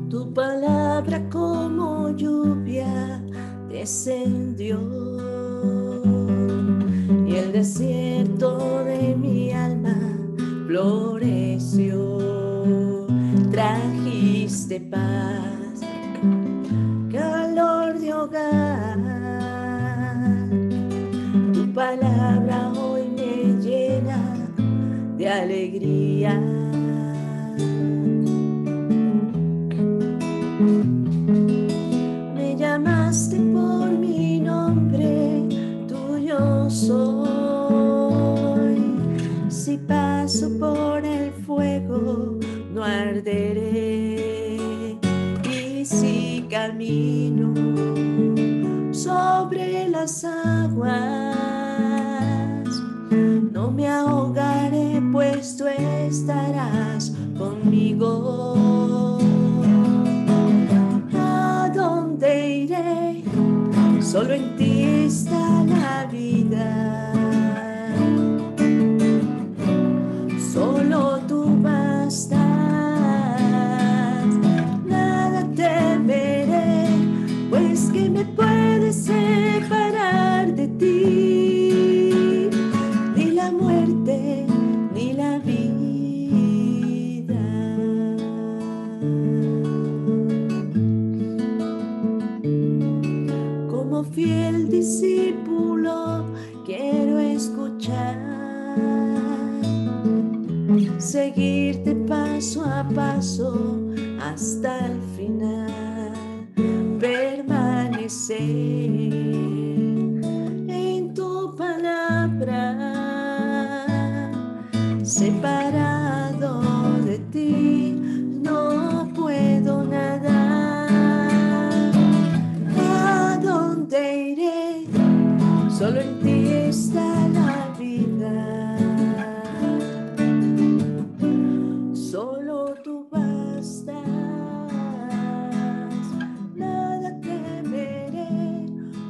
Tu palabra como lluvia descendió y el desierto de mi alma floreció. Trajiste paz, calor de hogar. Tu palabra hoy me llena de alegría. Me llamaste por mi nombre, tuyo soy. Si paso por el fuego, no arderé. Y si camino sobre las aguas, no me ahogaré, pues tú estarás conmigo. ¿A dónde iré? Solo en ti está la vida. Solo tú bastas. Nada temeré, pues que me puedes separar de ti. Ni la muerte, ni la vida. Como fiel discípulo quiero escuchar, seguirte paso a paso hasta el final, permanecer en tu palabra, separado de ti no puedo nadar. ¿A dónde iré? Solo en ti está la vida. Solo tú bastas. Nada temeré,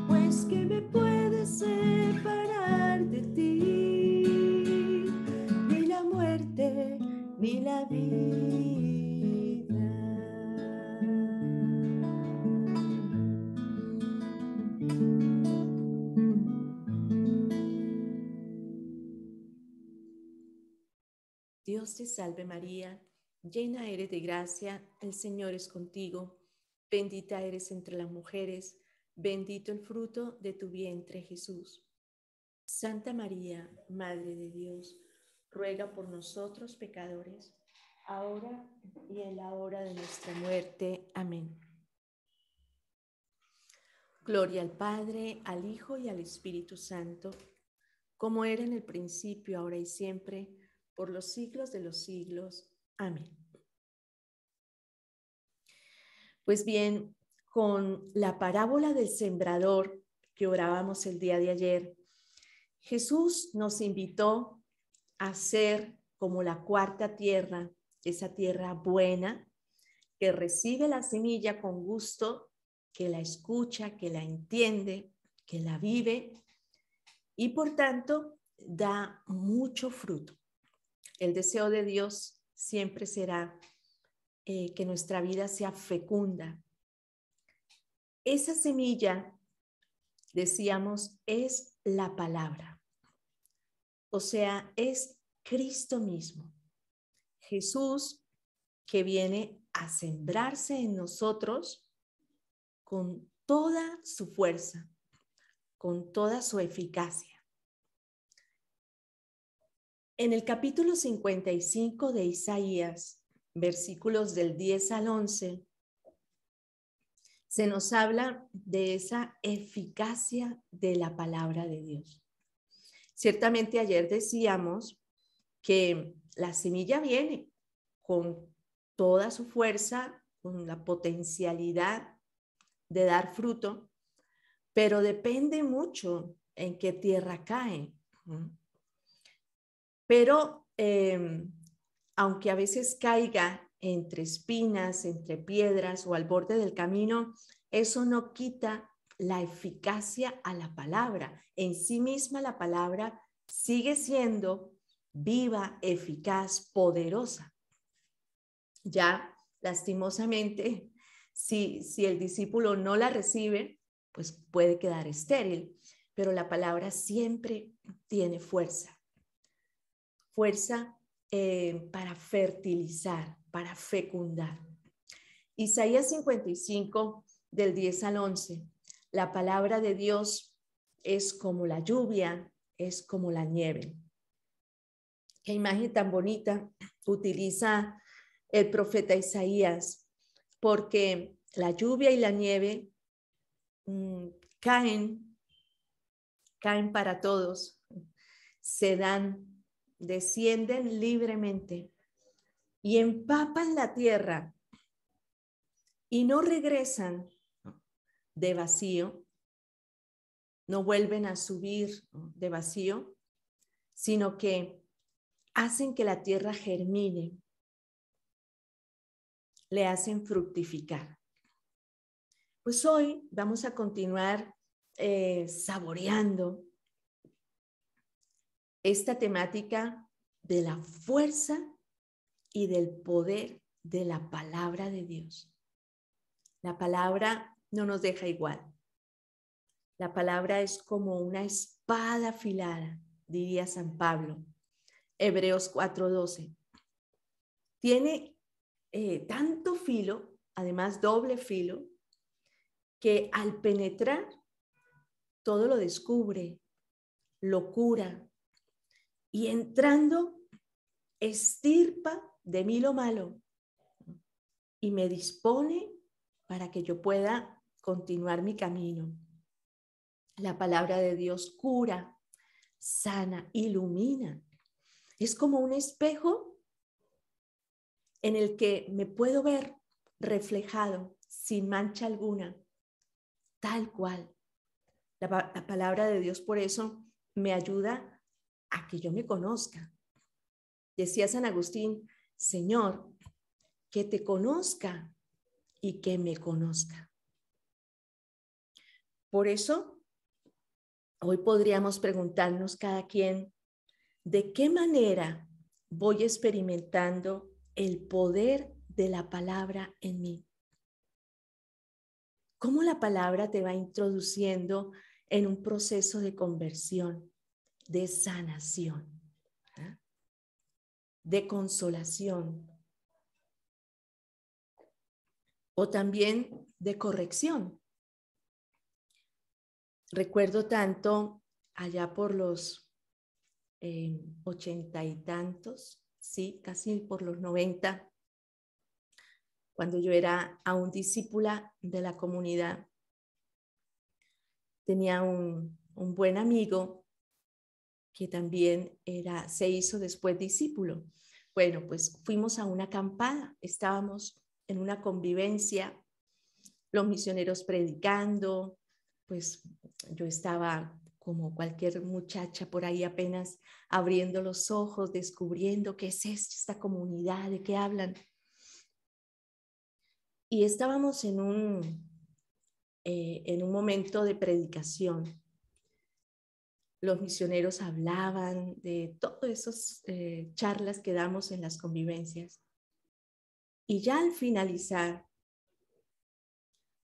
pues que me puedes separar de ti. Ni la muerte, ni la vida. Dios te salve María, llena eres de gracia, el Señor es contigo, bendita eres entre las mujeres, bendito el fruto de tu vientre Jesús. Santa María, Madre de Dios, ruega por nosotros pecadores, ahora y en la hora de nuestra muerte. Amén. Gloria al Padre, al Hijo y al Espíritu Santo, como era en el principio, ahora y siempre, por los siglos de los siglos. Amén. Pues bien, con la parábola del sembrador que orábamos el día de ayer, Jesús nos invitó a ser como la cuarta tierra, esa tierra buena, que recibe la semilla con gusto, que la escucha, que la entiende, que la vive y por tanto da mucho fruto. El deseo de Dios siempre será que nuestra vida sea fecunda. Esa semilla, decíamos, es la palabra. O sea, es Cristo mismo. Jesús que viene a sembrarse en nosotros con toda su fuerza, con toda su eficacia. En el capítulo 55 de Isaías, versículos del 10 al 11, se nos habla de esa eficacia de la palabra de Dios. Ciertamente ayer decíamos que la semilla viene con toda su fuerza, con la potencialidad de dar fruto, pero depende mucho en qué tierra cae. Pero aunque a veces caiga entre espinas, entre piedras o al borde del camino, eso no quita la eficacia a la palabra. En sí misma la palabra sigue siendo viva, eficaz, poderosa. Ya, lastimosamente, si el discípulo no la recibe, pues puede quedar estéril, pero la palabra siempre tiene fuerza. Fuerza para fertilizar, para fecundar. Isaías 55, del 10 al 11. La palabra de Dios es como la lluvia, es como la nieve. Qué imagen tan bonita utiliza el profeta Isaías, porque la lluvia y la nieve caen para todos, se dan, descienden libremente y empapan la tierra y no regresan de vacío, no vuelven a subir de vacío, sino que hacen que la tierra germine, le hacen fructificar. Pues hoy vamos a continuar saboreando esta temática de la fuerza y del poder de la palabra de Dios. La palabra no nos deja igual. La palabra es como una espada afilada, diría San Pablo, Hebreos 4:12. Tiene tanto filo, además doble filo, que al penetrar todo lo descubre, lo cura y entrando estirpa de mí lo malo y me dispone para que yo pueda continuar mi camino. La palabra de Dios cura, sana, ilumina. Es como un espejo en el que me puedo ver reflejado sin mancha alguna, tal cual. La palabra de Dios por eso me ayuda a que yo me conozca. Decía San Agustín, Señor, que te conozca y que me conozca. Por eso, hoy podríamos preguntarnos cada quien, ¿de qué manera voy experimentando el poder de la palabra en mí? ¿Cómo la palabra te va introduciendo en un proceso de conversión, de sanación, de consolación o también de corrección? Recuerdo tanto allá por los 80 y tantos, sí, casi por los 90, cuando yo era aún discípula de la comunidad. Tenía un buen amigo que también se hizo después discípulo. Bueno, pues fuimos a una acampada, estábamos en una convivencia, los misioneros predicando, pues yo estaba como cualquier muchacha por ahí apenas abriendo los ojos, descubriendo qué es esto, esta comunidad, de qué hablan. Y estábamos en un momento de predicación. Los misioneros hablaban de todas esas charlas que damos en las convivencias. Y ya al finalizar,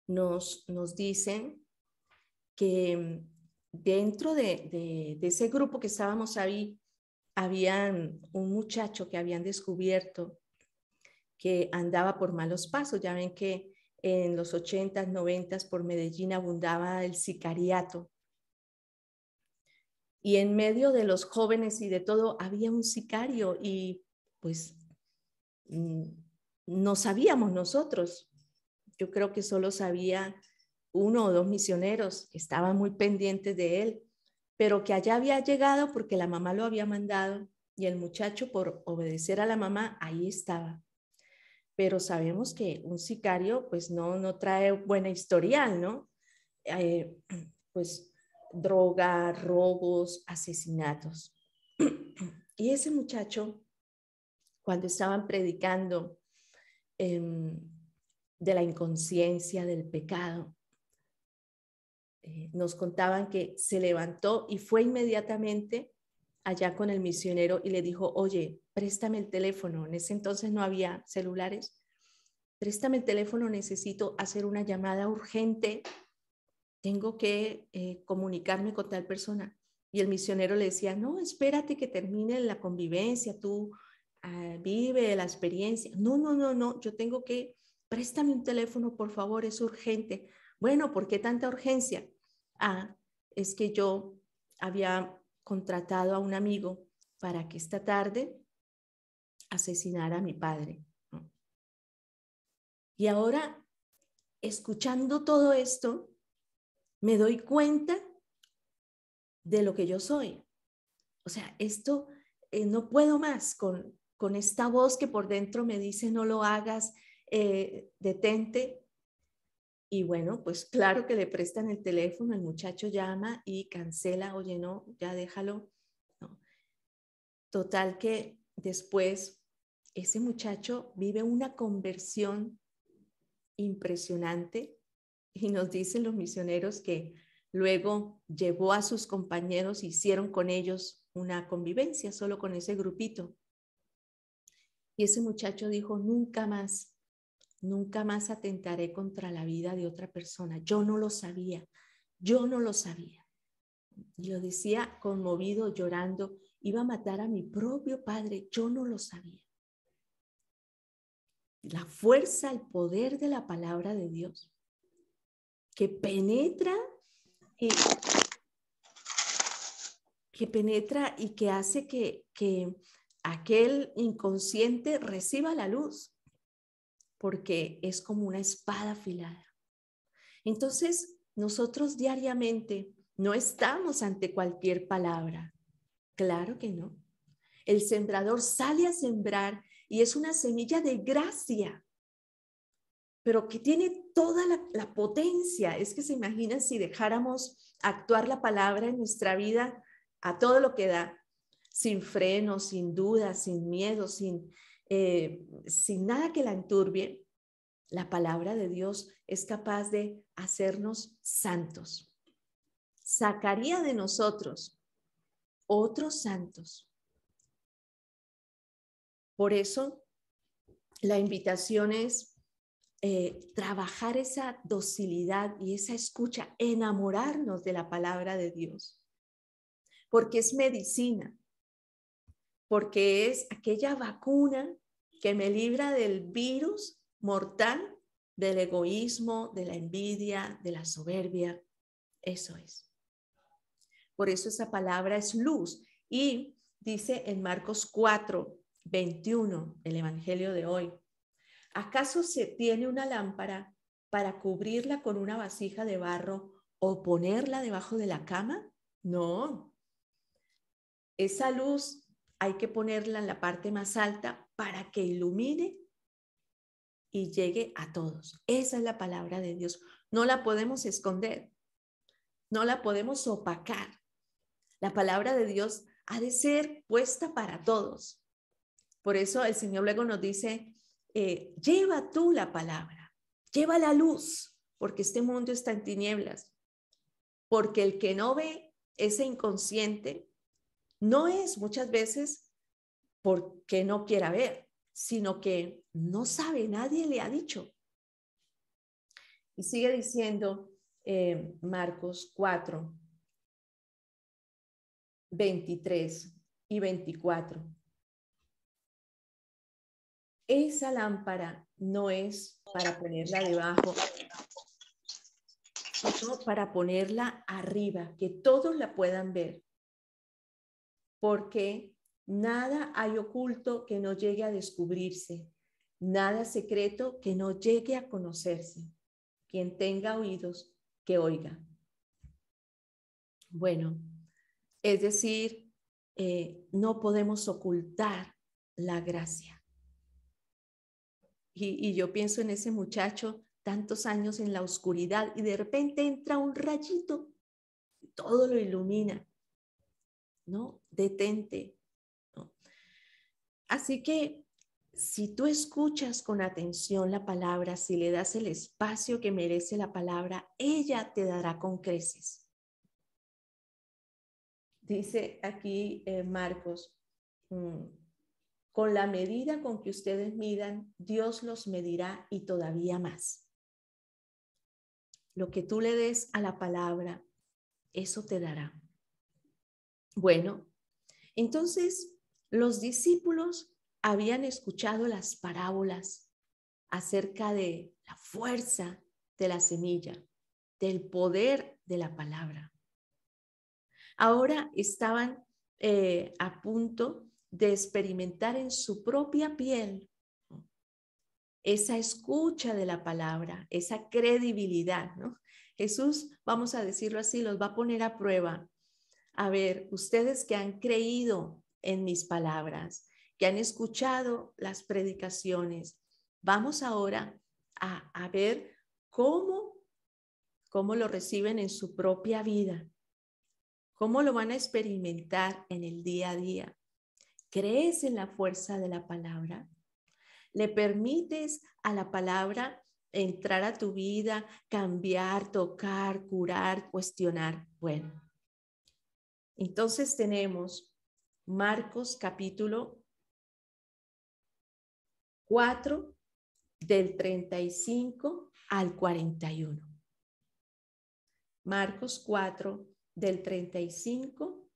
nos dicen que dentro de ese grupo que estábamos ahí, habían un muchacho que habían descubierto que andaba por malos pasos. Ya ven que en los 80s, 90s por Medellín abundaba el sicariato. Y en medio de los jóvenes y de todo había un sicario y pues no sabíamos nosotros. Yo creo que solo sabía 1 o 2 misioneros que estaban muy pendientes de él, pero que allá había llegado porque la mamá lo había mandado y el muchacho por obedecer a la mamá ahí estaba. Pero sabemos que un sicario pues no trae buena historial, ¿no? Pues droga, robos, asesinatos. Y ese muchacho, cuando estaban predicando de la inconsciencia, del pecado, nos contaban que se levantó y fue inmediatamente allá con el misionero y le dijo, oye, préstame el teléfono. En ese entonces no había celulares. Préstame el teléfono, necesito hacer una llamada urgente. Tengo que comunicarme con tal persona. Y el misionero le decía, no, espérate que termine la convivencia, tú vive la experiencia. No, no, no, no, yo tengo que, préstame un teléfono, por favor, es urgente. Bueno, ¿por qué tanta urgencia? Ah, es que yo había contratado a un amigo para que esta tarde asesinara a mi padre, ¿no? Y ahora, escuchando todo esto, me doy cuenta de lo que yo soy. O sea, esto no puedo más con esta voz que por dentro me dice no lo hagas, detente. Y bueno, pues claro que le prestan el teléfono, el muchacho llama y cancela, oye, no, ya déjalo. No. Total que después ese muchacho vive una conversión impresionante y nos dicen los misioneros que luego llevó a sus compañeros, hicieron con ellos una convivencia solo con ese grupito. Y ese muchacho dijo, nunca más atentaré contra la vida de otra persona. Yo no lo sabía, yo no lo sabía. Y lo decía conmovido, llorando, iba a matar a mi propio padre, yo no lo sabía. La fuerza, el poder de la palabra de Dios, que penetra y que hace que aquel inconsciente reciba la luz, porque es como una espada afilada. Entonces, nosotros diariamente no estamos ante cualquier palabra. Claro que no. El sembrador sale a sembrar y es una semilla de gracia, pero que tiene toda la potencia. Es que se imagina si dejáramos actuar la palabra en nuestra vida a todo lo que da, sin freno, sin duda, sin miedo, sin nada que la enturbie. La palabra de Dios es capaz de hacernos santos. Sacaría de nosotros otros santos. Por eso, la invitación es trabajar esa docilidad y esa escucha, enamorarnos de la palabra de Dios, porque es medicina, porque es aquella vacuna que me libra del virus mortal, del egoísmo, de la envidia, de la soberbia. Eso es. Por eso esa palabra es luz. Y dice en Marcos 4:21, el evangelio de hoy, ¿acaso se tiene una lámpara para cubrirla con una vasija de barro o ponerla debajo de la cama? No. Esa luz hay que ponerla en la parte más alta para que ilumine y llegue a todos. Esa es la palabra de Dios. No la podemos esconder, no la podemos opacar. La palabra de Dios ha de ser puesta para todos. Por eso el Señor luego nos dice, lleva tú la palabra, lleva la luz, porque este mundo está en tinieblas. Porque el que no ve ese inconsciente no es muchas veces porque no quiera ver, sino que no sabe, nadie le ha dicho. Y sigue diciendo Marcos 4:23-24. Esa lámpara no es para ponerla debajo, sino para ponerla arriba, que todos la puedan ver. Porque nada hay oculto que no llegue a descubrirse, nada secreto que no llegue a conocerse. Quien tenga oídos, que oiga. Bueno, es decir, no podemos ocultar la gracia. Y yo pienso en ese muchacho, tantos años en la oscuridad, y de repente entra un rayito, todo lo ilumina, ¿no? Detente, ¿no? Así que si tú escuchas con atención la palabra, si le das el espacio que merece la palabra, ella te dará con creces. Dice aquí Marcos, con la medida con que ustedes midan, Dios los medirá y todavía más. Lo que tú le des a la palabra, eso te dará. Bueno, entonces los discípulos habían escuchado las parábolas acerca de la fuerza de la semilla, del poder de la palabra. Ahora estaban a punto de experimentar en su propia piel esa escucha de la palabra, esa credibilidad, ¿no? Jesús, vamos a decirlo así, los va a poner a prueba. A ver, ustedes que han creído en mis palabras, que han escuchado las predicaciones, vamos ahora a ver cómo lo reciben en su propia vida, cómo lo van a experimentar en el día a día. ¿Crees en la fuerza de la palabra? ¿Le permites a la palabra entrar a tu vida, cambiar, tocar, curar, cuestionar? Bueno, entonces tenemos Marcos capítulo 4 del 35 al 41. Marcos 4 del 35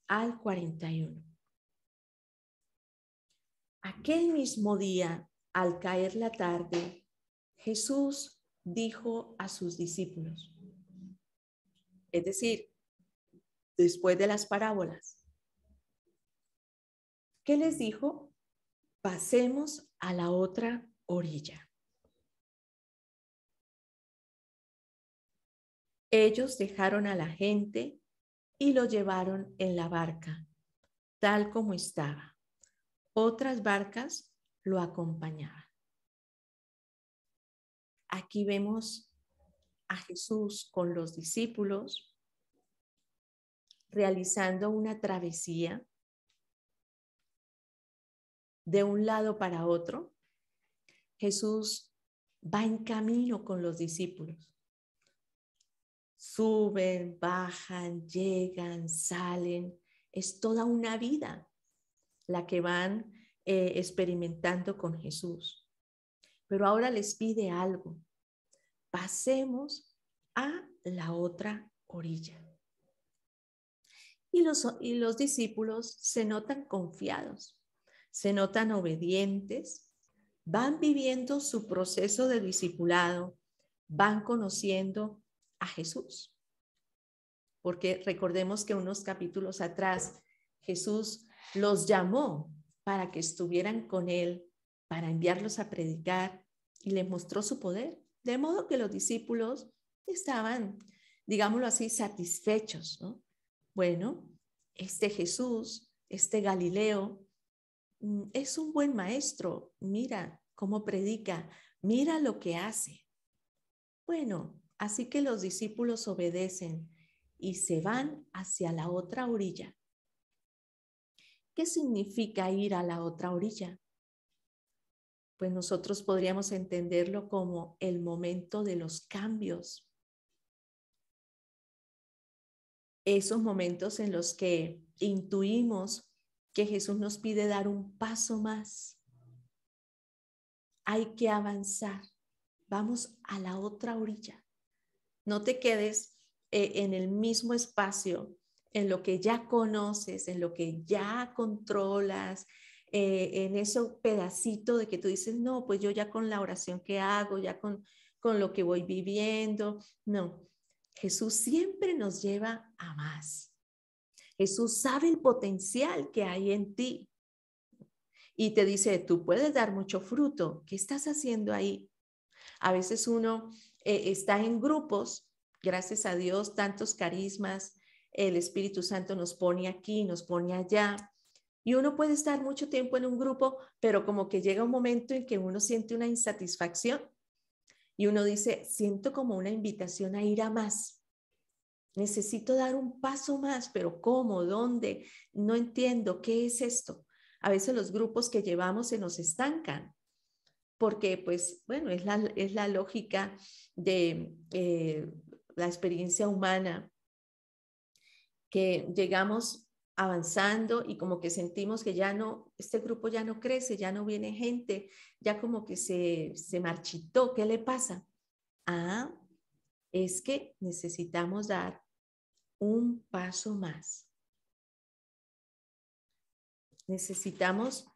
al 41. Aquel mismo día, al caer la tarde, Jesús dijo a sus discípulos, es decir, después de las parábolas, ¿qué les dijo? Pasemos a la otra orilla. Ellos dejaron a la gente y lo llevaron en la barca, tal como estaba. Otras barcas lo acompañaban. Aquí vemos a Jesús con los discípulos realizando una travesía de un lado para otro. Jesús va en camino con los discípulos. Suben, bajan, llegan, salen. Es toda una vida la que van experimentando con Jesús. Pero ahora les pide algo. Pasemos a la otra orilla. Y los discípulos se notan confiados, se notan obedientes, van viviendo su proceso de discipulado, van conociendo a Jesús. Porque recordemos que unos capítulos atrás Jesús los llamó para que estuvieran con él, para enviarlos a predicar y les mostró su poder. De modo que los discípulos estaban, digámoslo así, satisfechos, ¿no? Bueno, este Jesús, este Galileo, es un buen maestro. Mira cómo predica, mira lo que hace. Bueno, así que los discípulos obedecen y se van hacia la otra orilla. ¿Qué significa ir a la otra orilla? Pues nosotros podríamos entenderlo como el momento de los cambios. Esos momentos en los que intuimos que Jesús nos pide dar un paso más. Hay que avanzar. Vamos a la otra orilla. No te quedes en el mismo espacio, en lo que ya conoces, en lo que ya controlas, en ese pedacito de que tú dices, no, pues yo ya con la oración que hago, ya con lo que voy viviendo. No, Jesús siempre nos lleva a más. Jesús sabe el potencial que hay en ti y te dice, tú puedes dar mucho fruto. ¿Qué estás haciendo ahí? A veces uno está en grupos, gracias a Dios, tantos carismas, el Espíritu Santo nos pone aquí, nos pone allá, y uno puede estar mucho tiempo en un grupo, pero como que llega un momento en que uno siente una insatisfacción y uno dice, siento como una invitación a ir a más. Necesito dar un paso más, pero ¿cómo? ¿Dónde? No entiendo. ¿Qué es esto? A veces los grupos que llevamos se nos estancan porque, pues, bueno, es la lógica de la experiencia humana que llegamos avanzando y como que sentimos que ya no, este grupo ya no crece, ya no viene gente, ya como que se marchitó. ¿Qué le pasa? Ah, es que necesitamos dar un paso más. Necesitamos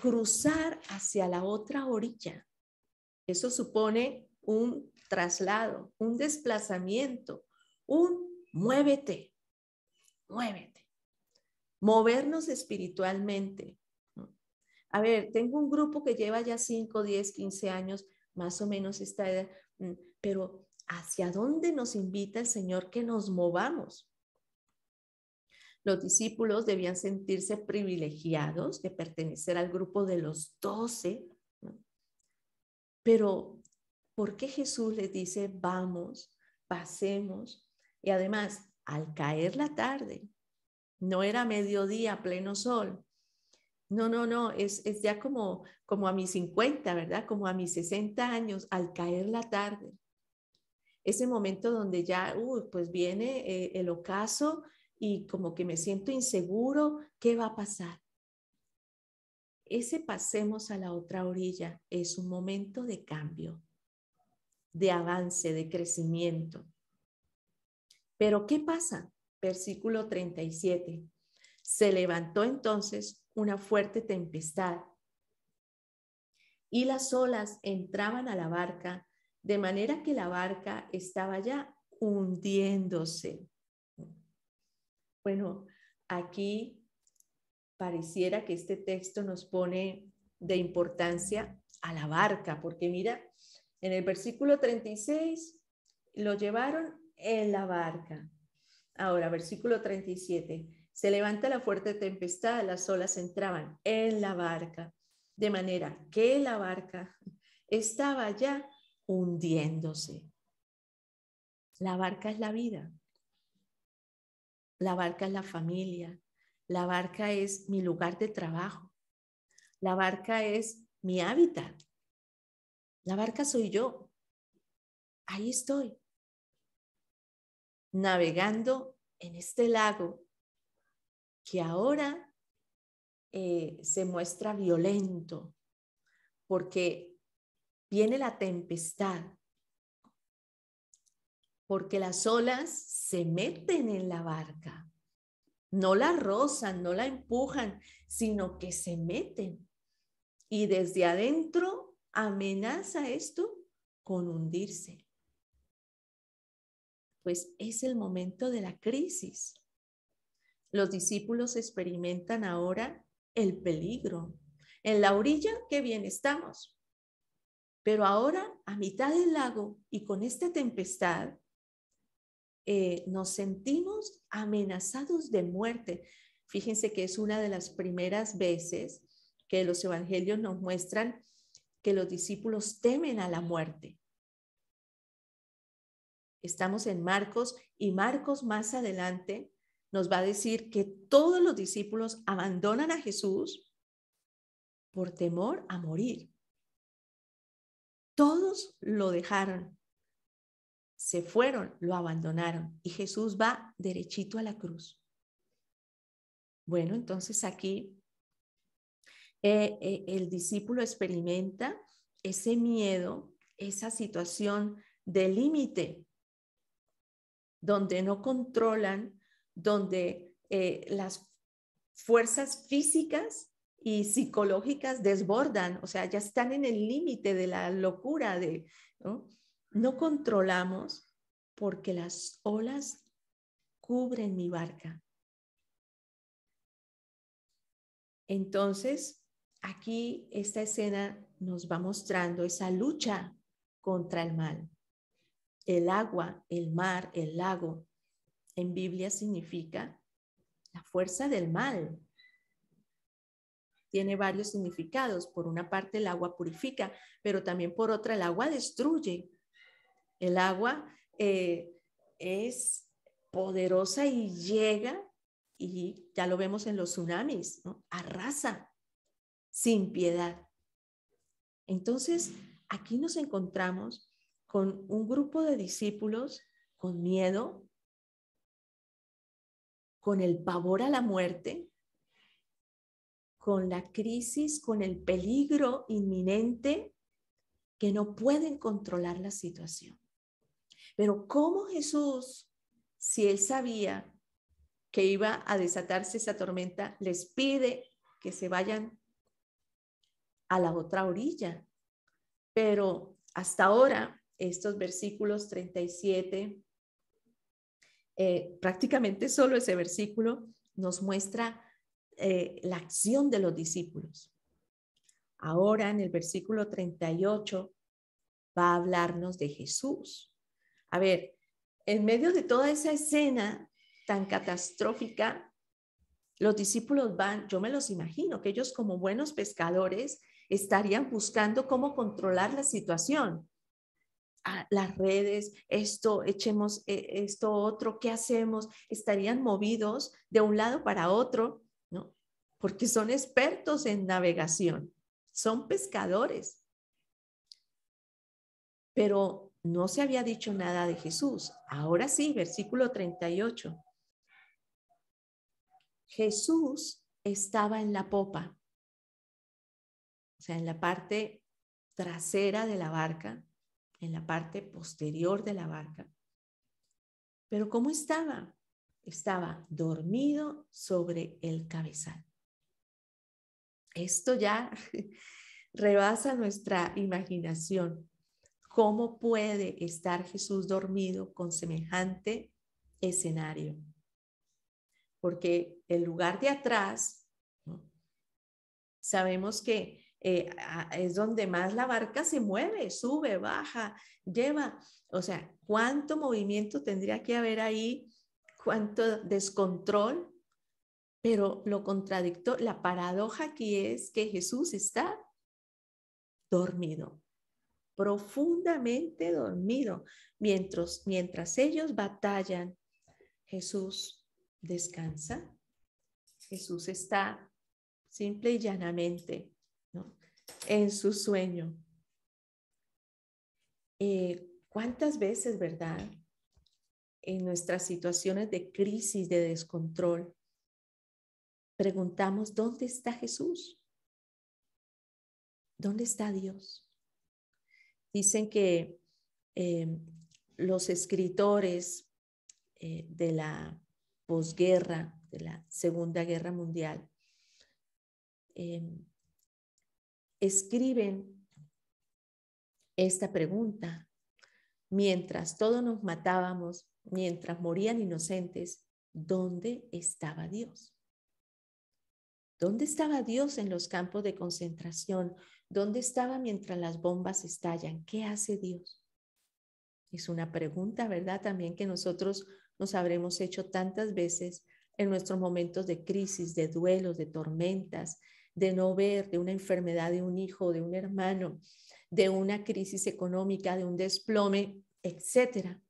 cruzar hacia la otra orilla. Eso supone un traslado, un desplazamiento, un muévete, muévete, movernos espiritualmente. A ver, tengo un grupo que lleva ya 5, 10, 15 años, más o menos esta edad, pero ¿hacia dónde nos invita el Señor que nos movamos? Los discípulos debían sentirse privilegiados de pertenecer al grupo de los 12, ¿no? Pero ¿por qué Jesús les dice, vamos, pasemos? Y además, al caer la tarde, no era mediodía, pleno sol. No, no, no, es ya como a mis 50, ¿verdad? Como a mis 60 años, al caer la tarde. Ese momento donde ya, pues viene el ocaso y como que me siento inseguro, ¿qué va a pasar? Ese pasemos a la otra orilla es un momento de cambio, de avance, de crecimiento. Pero ¿qué pasa? Versículo 37. Se levantó entonces una fuerte tempestad y las olas entraban a la barca, de manera que la barca estaba ya hundiéndose. Bueno, aquí pareciera que este texto nos pone de importancia a la barca, porque mira, en el versículo 36 lo llevaron en la barca. Ahora, versículo 37, se levanta la fuerte tempestad, las olas entraban en la barca, de manera que la barca estaba ya hundiéndose. La barca es la vida, la barca es la familia, la barca es mi lugar de trabajo, la barca es mi hábitat, la barca soy yo. Ahí estoy, navegando en este lago que ahora se muestra violento porque viene la tempestad, porque las olas se meten en la barca, no la rozan, no la empujan, sino que se meten. Y desde adentro amenaza esto con hundirse. Pues es el momento de la crisis. Los discípulos experimentan ahora el peligro. En la orilla, qué bien estamos. Pero ahora, a mitad del lago y con esta tempestad, nos sentimos amenazados de muerte. Fíjense que es una de las primeras veces que los evangelios nos muestran que los discípulos temen a la muerte. Estamos en Marcos y Marcos más adelante nos va a decir que todos los discípulos abandonan a Jesús por temor a morir. Todos lo dejaron, se fueron, lo abandonaron y Jesús va derechito a la cruz. Bueno, entonces aquí el discípulo experimenta ese miedo, esa situación de límite, donde no controlan, donde las fuerzas físicas y psicológicas desbordan, o sea, ya están en el límite de la locura, no controlamos porque las olas cubren mi barca. Entonces, aquí esta escena nos va mostrando esa lucha contra el mal. El agua, el mar, el lago, en Biblia significa la fuerza del mal. Tiene varios significados. Por una parte, el agua purifica, pero también por otra, el agua destruye. El agua es poderosa y llega, y ya lo vemos en los tsunamis, ¿no? Arrasa sin piedad. Entonces, aquí nos encontramos con un grupo de discípulos con miedo, con el pavor a la muerte, con la crisis, con el peligro inminente, que no pueden controlar la situación. Pero ¿cómo Jesús, si él sabía que iba a desatarse esa tormenta, les pide que se vayan a la otra orilla? Pero hasta ahora, estos versículos 37, prácticamente solo ese versículo nos muestra la acción de los discípulos. Ahora en el versículo 38 va a hablarnos de Jesús. A ver, en medio de toda esa escena tan catastrófica, los discípulos van, yo me los imagino, que ellos como buenos pescadores estarían buscando cómo controlar la situación. Las redes, esto, echemos esto otro, ¿qué hacemos? Estarían movidos de un lado para otro, ¿no? Porque son expertos en navegación, son pescadores. Pero no se había dicho nada de Jesús. Ahora sí, versículo 38. Jesús estaba en la popa, o sea, en la parte trasera de la barca, en la parte posterior de la barca. Pero ¿cómo estaba? Estaba dormido sobre el cabezal. Esto ya rebasa nuestra imaginación. ¿Cómo puede estar Jesús dormido con semejante escenario? Porque el lugar de atrás, ¿no? Sabemos que es donde más la barca se mueve, sube, baja, lleva. O sea, ¿cuánto movimiento tendría que haber ahí? ¿Cuánto descontrol? Pero lo contradictorio, la paradoja aquí es que Jesús está dormido, profundamente dormido. Mientras ellos batallan, Jesús descansa. Jesús está simple y llanamente, ¿no?, en su sueño. ¿Cuántas veces, verdad, en nuestras situaciones de crisis, de descontrol, preguntamos, ¿dónde está Jesús? ¿Dónde está Dios? Dicen que los escritores de la posguerra, de la Segunda Guerra Mundial, escriben esta pregunta: mientras todos nos matábamos, mientras morían inocentes, ¿dónde estaba Dios? ¿Dónde estaba Dios en los campos de concentración? ¿Dónde estaba mientras las bombas estallan? ¿Qué hace Dios? Es una pregunta, ¿verdad? También que nosotros nos habremos hecho tantas veces en nuestros momentos de crisis, de duelos, de tormentas, de no ver, de una enfermedad de un hijo, de un hermano, de una crisis económica, de un desplome, etcétera.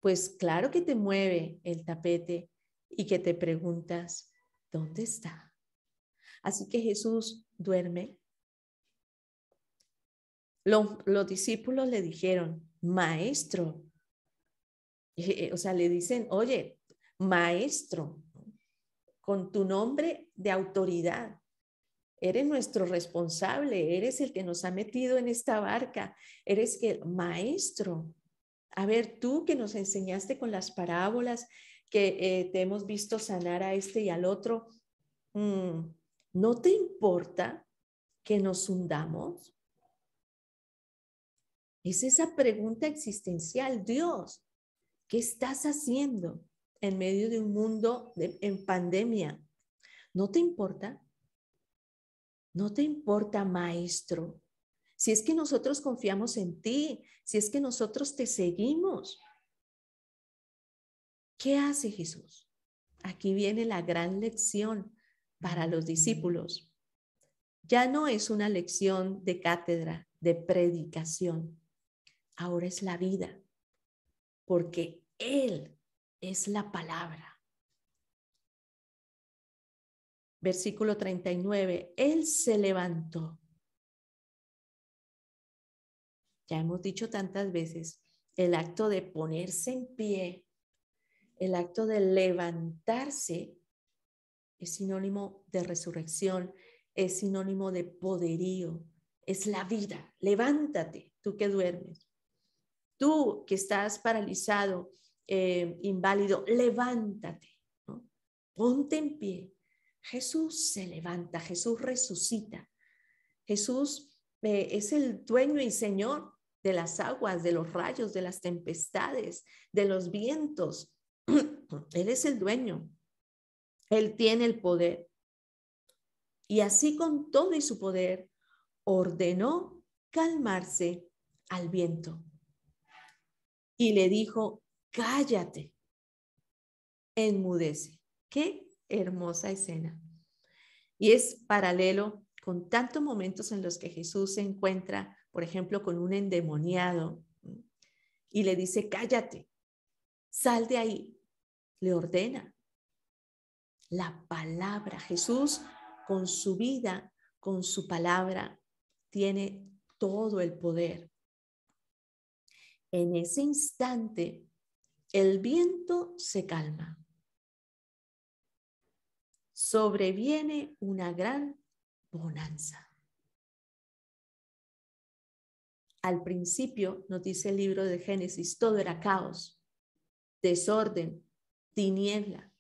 Pues claro que te mueve el tapete y que te preguntas, ¿dónde está? Así que Jesús duerme. Los discípulos le dijeron, maestro, o sea, le dicen, oye, maestro, con tu nombre de autoridad, eres nuestro responsable, eres el que nos ha metido en esta barca, eres el maestro. A ver, tú que nos enseñaste con las parábolas, que te hemos visto sanar a este y al otro, ¿no te importa que nos hundamos? Es esa pregunta existencial. Dios, ¿qué estás haciendo en medio de un mundo en pandemia? ¿No te importa? ¿No te importa, maestro? Si es que nosotros confiamos en ti, si es que nosotros te seguimos. ¿Qué hace Jesús? Aquí viene la gran lección para los discípulos. Ya no es una lección de cátedra, de predicación. Ahora es la vida, porque Él es la palabra. Versículo 39, Él se levantó. Ya hemos dicho tantas veces, el acto de ponerse en pie El acto de levantarse es sinónimo de resurrección, es sinónimo de poderío, es la vida. Levántate, tú que duermes. Tú que estás paralizado, inválido, levántate, ¿no? Ponte en pie. Jesús se levanta, Jesús resucita. Jesús es el dueño y señor de las aguas, de los rayos, de las tempestades, de los vientos. Él es el dueño. Él tiene el poder. Y así con todo y su poder, ordenó calmarse al viento. Y le dijo, cállate, enmudece. Qué hermosa escena. Y es paralelo con tantos momentos en los que Jesús se encuentra, por ejemplo, con un endemoniado y le dice, cállate, sal de ahí, le ordena. La palabra, Jesús con su vida, con su palabra, tiene todo el poder. En ese instante, el viento se calma. Sobreviene una gran bonanza. Al principio, nos dice el libro de Génesis, todo era caos, desorden, tiniebla.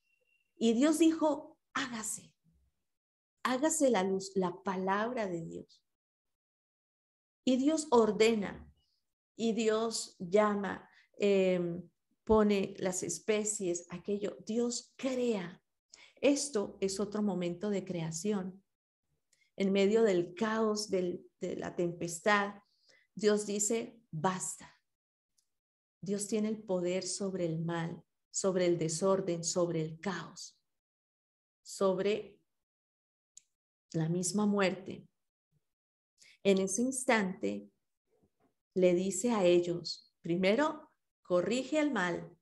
Y Dios dijo, hágase, hágase la luz, la palabra de Dios. Y Dios ordena, y Dios llama, pone las especies, aquello. Dios crea. Esto es otro momento de creación. En medio del caos, de la tempestad, Dios dice, basta. Dios tiene el poder sobre el mal, sobre el desorden, sobre el caos, sobre la misma muerte. En ese instante, le dice a ellos, primero, corrige al mal,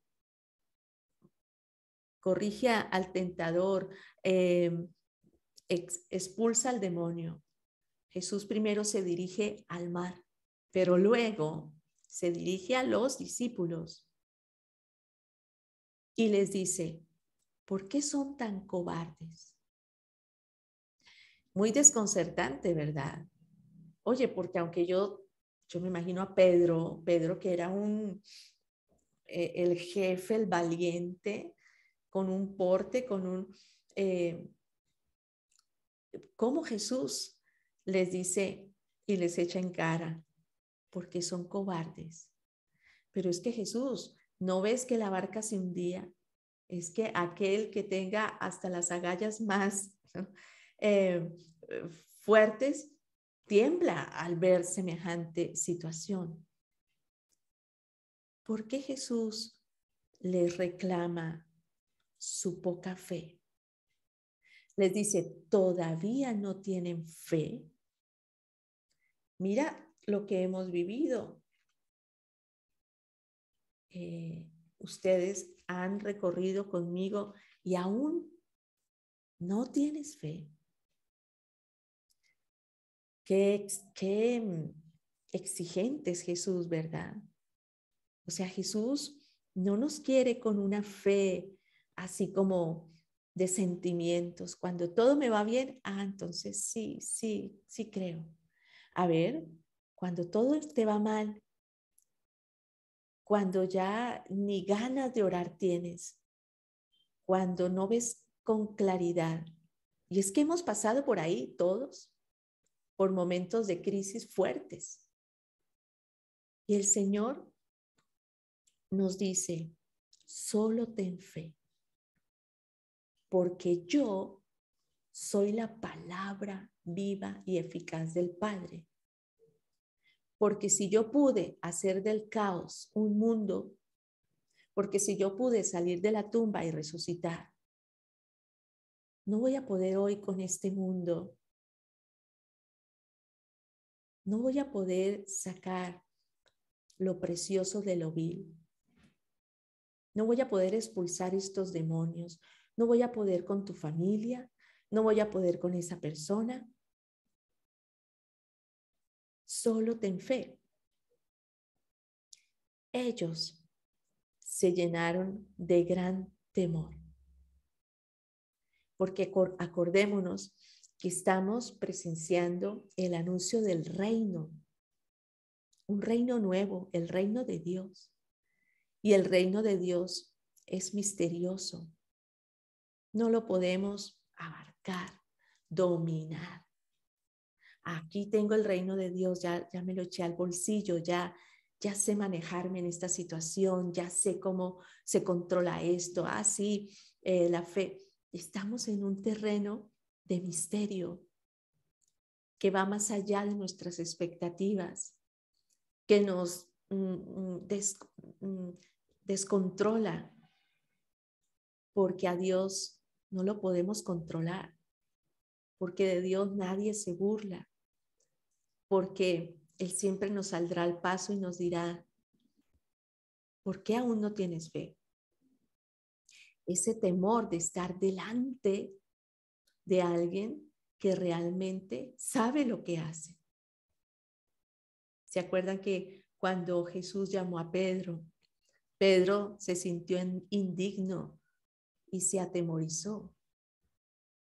corrige al tentador, expulsa al demonio. Jesús primero se dirige al mar, pero luego se dirige a los discípulos y les dice, ¿por qué son tan cobardes? Muy desconcertante, ¿verdad? Oye, porque aunque yo me imagino a Pedro que era el jefe, el valiente, con un porte, ¿cómo Jesús les dice y les echa en cara? Porque son cobardes. Pero es que Jesús, ¿no ves que la barca se hundía? Es que aquel que tenga hasta las agallas más eh, fuertes, tiembla al ver semejante situación. ¿Por qué Jesús les reclama su poca fe? Les dice, ¿todavía no tienen fe? Mira lo que hemos vivido. Ustedes han recorrido conmigo y aún no tienes fe. Qué exigente es Jesús, ¿verdad? O sea, Jesús no nos quiere con una fe así como de sentimientos. Cuando todo me va bien, entonces sí creo. A ver, cuando todo te va mal, cuando ya ni ganas de orar tienes, cuando no ves con claridad. Y es que hemos pasado por ahí todos, por momentos de crisis fuertes. Y el Señor nos dice, solo ten fe, porque yo soy la palabra viva y eficaz del Padre. Porque si yo pude hacer del caos un mundo, porque si yo pude salir de la tumba y resucitar, no voy a poder hoy con este mundo. No voy a poder sacar lo precioso de lo vil. No voy a poder expulsar estos demonios. No voy a poder con tu familia. No voy a poder con esa persona. Solo ten fe. Ellos se llenaron de gran temor. Porque acordémonos que estamos presenciando el anuncio del reino, un reino nuevo, el reino de Dios. Y el reino de Dios es misterioso. No lo podemos abarcar, dominar. Aquí tengo el reino de Dios, ya me lo eché al bolsillo, ya sé manejarme en esta situación, ya sé cómo se controla esto. Sí, la fe. Estamos en un terreno de misterio que va más allá de nuestras expectativas, que nos descontrola, porque a Dios no lo podemos controlar, porque de Dios nadie se burla, porque Él siempre nos saldrá al paso y nos dirá, ¿por qué aún no tienes fe? Ese temor de estar delante de alguien que realmente sabe lo que hace. ¿Se acuerdan que cuando Jesús llamó a Pedro, Pedro se sintió indigno y se atemorizó?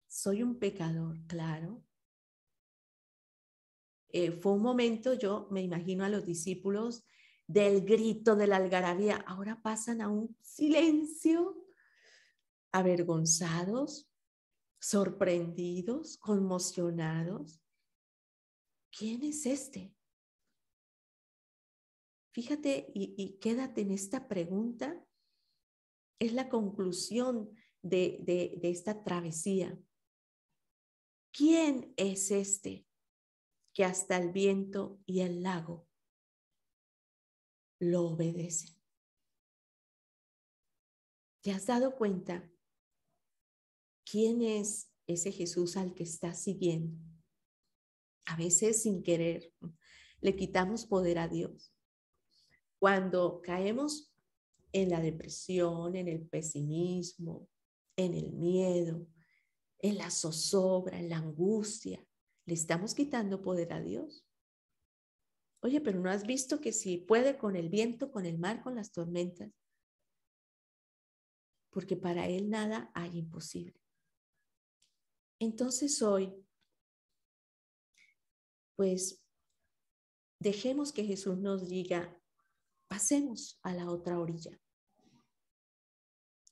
Soy un pecador, claro. Fue un momento, yo me imagino a los discípulos del grito, de la algarabía, ahora pasan a un silencio, avergonzados, sorprendidos, conmocionados. ¿Quién es este? Fíjate y quédate en esta pregunta. Es la conclusión de esta travesía. ¿Quién es este que hasta el viento y el lago lo obedecen? ¿Te has dado cuenta quién es ese Jesús al que estás siguiendo? A veces sin querer le quitamos poder a Dios. Cuando caemos en la depresión, en el pesimismo, en el miedo, en la zozobra, en la angustia, le estamos quitando poder a Dios. Oye, pero ¿no has visto que si puede con el viento, con el mar, con las tormentas? Porque para Él nada hay imposible. Entonces hoy, pues, dejemos que Jesús nos diga, pasemos a la otra orilla.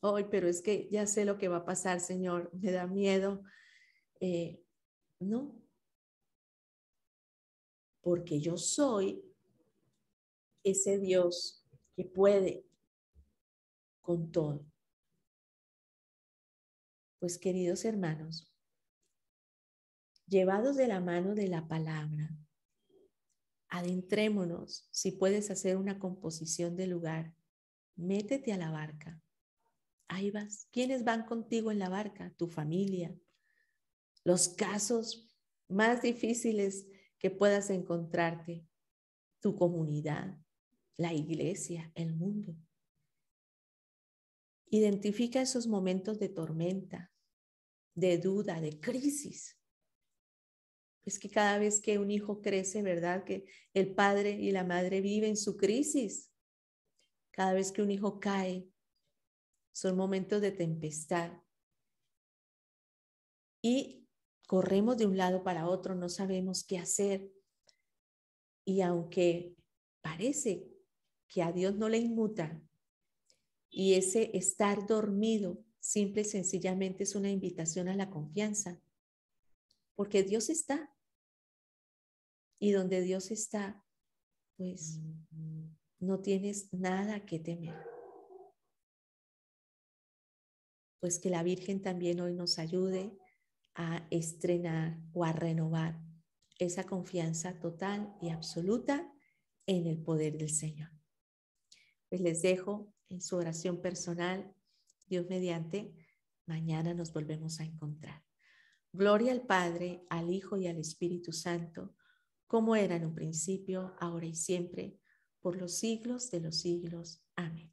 Hoy, pero es que ya sé lo que va a pasar, Señor, me da miedo. No, porque yo soy ese Dios que puede con todo. Pues, queridos hermanos, llevados de la mano de la palabra, adentrémonos. Si puedes hacer una composición del lugar, métete a la barca. Ahí vas. ¿Quiénes van contigo en la barca? Tu familia. Los casos más difíciles que puedas encontrarte, tu comunidad, la iglesia, el mundo. Identifica esos momentos de tormenta, de duda, de crisis. Es que cada vez que un hijo crece, ¿verdad? Que el padre y la madre viven su crisis. Cada vez que un hijo cae, son momentos de tempestad. Y corremos de un lado para otro, no sabemos qué hacer. Y aunque parece que a Dios no le inmuta, y ese estar dormido simple y sencillamente es una invitación a la confianza, porque Dios está. Y donde Dios está, pues no tienes nada que temer. Pues que la Virgen también hoy nos ayude a estrenar o a renovar esa confianza total y absoluta en el poder del Señor. Pues les dejo en su oración personal, Dios mediante, mañana nos volvemos a encontrar. Gloria al Padre, al Hijo y al Espíritu Santo, como era en un principio, ahora y siempre, por los siglos de los siglos. Amén.